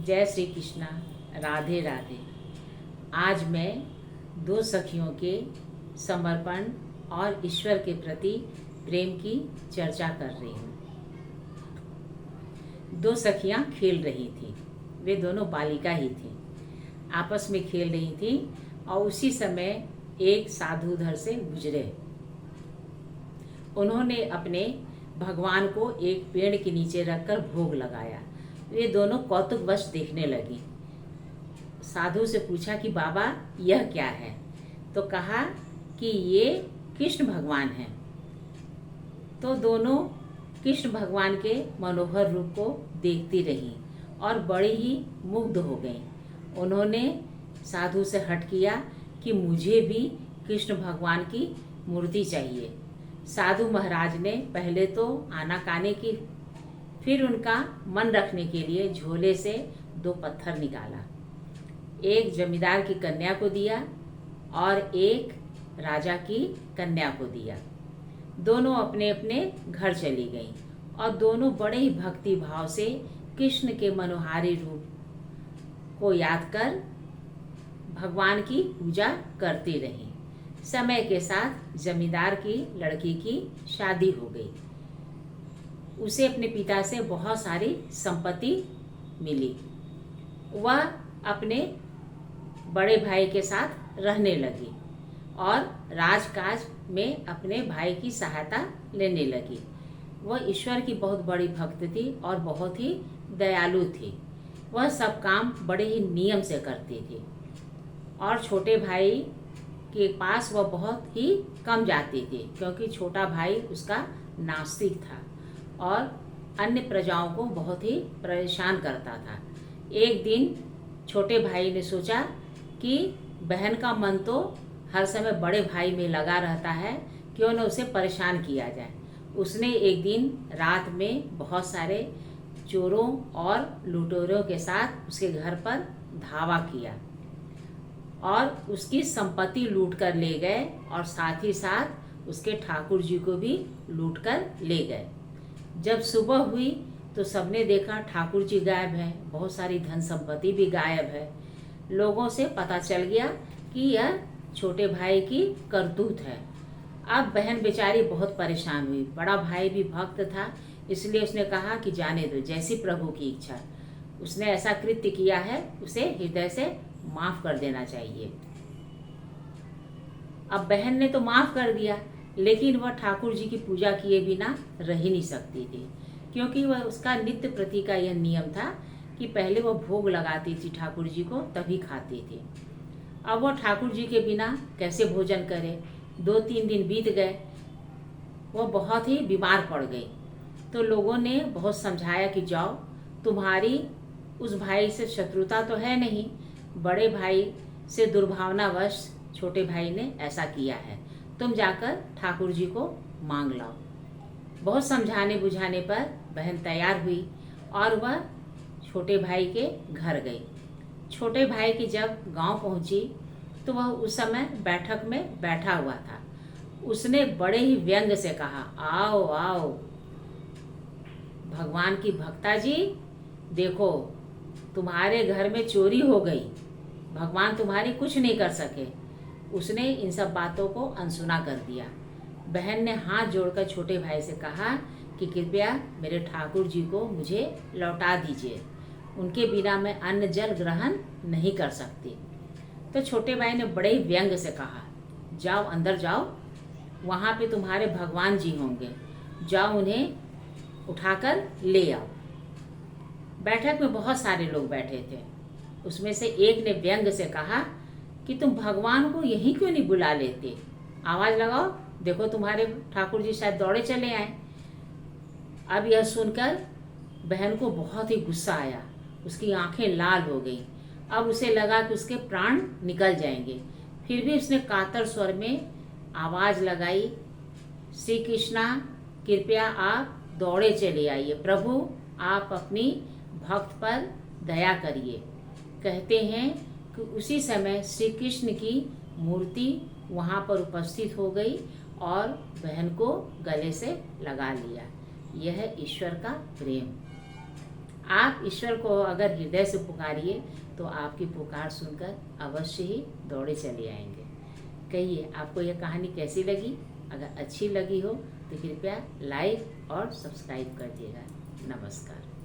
जय श्री कृष्णा। राधे राधे। आज मैं दो सखियों के समर्पण और ईश्वर के प्रति प्रेम की चर्चा कर रही हूँ। दो सखियाँ खेल रही थीं। वे दोनों बालिका ही थीं, आपस में खेल रही थीं और उसी समय एक साधु उधर से गुजरे। उन्होंने अपने भगवान को एक पेड़ के नीचे रखकर भोग लगाया। वे दोनों कौतुकवश देखने लगी। साधु से पूछा कि बाबा यह क्या है? तो कहा कि ये कृष्ण भगवान हैं। तो दोनों कृष्ण भगवान के मनोहर रूप को देखती रहीं और बड़ी ही मुग्ध हो गईं। उन्होंने साधु से हठ किया कि मुझे भी कृष्ण भगवान की मूर्ति चाहिए। साधु महाराज ने पहले तो आनाकानी की, फिर उनका मन रखने के लिए झोले से दो पत्थर निकाला। एक जमींदार की कन्या को दिया और एक राजा की कन्या को दिया। दोनों अपने अपने घर चली गईं और दोनों बड़े ही भक्ति भाव से कृष्ण के मनोहारी रूप को याद कर भगवान की पूजा करती रहीं। समय के साथ जमींदार की लड़की की शादी हो गई। उसे अपने पिता से बहुत सारी संपत्ति मिली। वह अपने बड़े भाई के साथ रहने लगी और राजकाज में अपने भाई की सहायता लेने लगी। वह ईश्वर की बहुत बड़ी भक्त थी और बहुत ही दयालु थी। वह सब काम बड़े ही नियम से करती थी और छोटे भाई के पास वह बहुत ही कम जाती थी, क्योंकि छोटा भाई उसका नास्तिक था और अन्य प्रजाओं को बहुत ही परेशान करता था। एक दिन छोटे भाई ने सोचा कि बहन का मन तो हर समय बड़े भाई में लगा रहता है, क्यों न उसे परेशान किया जाए। उसने एक दिन रात में बहुत सारे चोरों और लुटेरों के साथ उसके घर पर धावा किया और उसकी संपत्ति लूट कर ले गए और साथ ही साथ उसके ठाकुर जी को भी लूट कर ले गए। जब सुबह हुई तो सबने देखा ठाकुर जी गायब हैं, बहुत सारी धन संपत्ति भी गायब है। लोगों से पता चल गया कि यह छोटे भाई की करतूत है। अब बहन बेचारी बहुत परेशान हुई। बड़ा भाई भी भक्त था, इसलिए उसने कहा कि जाने दो, जैसी प्रभु की इच्छा। उसने ऐसा कृत्य किया है, उसे हृदय से माफ कर देना चाहिए। अब बहन ने तो माफ कर दिया, लेकिन वह ठाकुर जी की पूजा किए बिना रह ही नहीं सकती थी, क्योंकि वह उसका नित्य प्रति का यह नियम था कि पहले वह भोग लगाती थी ठाकुर जी को, तभी खाती थी। अब वह ठाकुर जी के बिना कैसे भोजन करे? 2-3 दिन बीत गए। वह बहुत ही बीमार पड़ गई। तो लोगों ने बहुत समझाया कि जाओ, तुम्हारी उस भाई से शत्रुता तो है नहीं, बड़े भाई से दुर्भावनावश छोटे भाई ने ऐसा किया है, तुम जाकर ठाकुर जी को मांग लाओ। बहुत समझाने बुझाने पर बहन तैयार हुई और वह छोटे भाई के घर गई। छोटे भाई की जब गांव पहुंची तो वह उस समय बैठक में बैठा हुआ था। उसने बड़े ही व्यंग से कहा, आओ आओ भगवान की भक्ता जी, देखो तुम्हारे घर में चोरी हो गई, भगवान तुम्हारी कुछ नहीं कर सके। उसने इन सब बातों को अनसुना कर दिया। बहन ने हाथ जोड़कर छोटे भाई से कहा कि कृपया मेरे ठाकुर जी को मुझे लौटा दीजिए, उनके बिना मैं अन्न जल ग्रहण नहीं कर सकती। तो छोटे भाई ने बड़े ही व्यंग से कहा, जाओ अंदर जाओ, वहाँ पे तुम्हारे भगवान जी होंगे, जाओ उन्हें उठाकर ले आओ। बैठक में बहुत सारे लोग बैठे थे। उसमें से एक ने व्यंग से कहा कि तुम भगवान को यहीं क्यों नहीं बुला लेते? आवाज लगाओ, देखो तुम्हारे ठाकुर जी शायद दौड़े चले आए। अब यह सुनकर बहन को बहुत ही गुस्सा आया, उसकी आंखें लाल हो गई। अब उसे लगा कि उसके प्राण निकल जाएंगे। फिर भी उसने कातर स्वर में आवाज लगाई, श्री कृष्णा कृपया आप दौड़े चले आइए, प्रभु आप अपनी भक्त पर दया करिए। कहते हैं कि उसी समय श्री कृष्ण की मूर्ति वहाँ पर उपस्थित हो गई और बहन को गले से लगा लिया। यह ईश्वर का प्रेम। आप ईश्वर को अगर हृदय से पुकारिए तो आपकी पुकार सुनकर अवश्य ही दौड़े चले आएंगे। कहिए आपको यह कहानी कैसी लगी? अगर अच्छी लगी हो तो कृपया लाइक और सब्सक्राइब कर दिएगा। नमस्कार।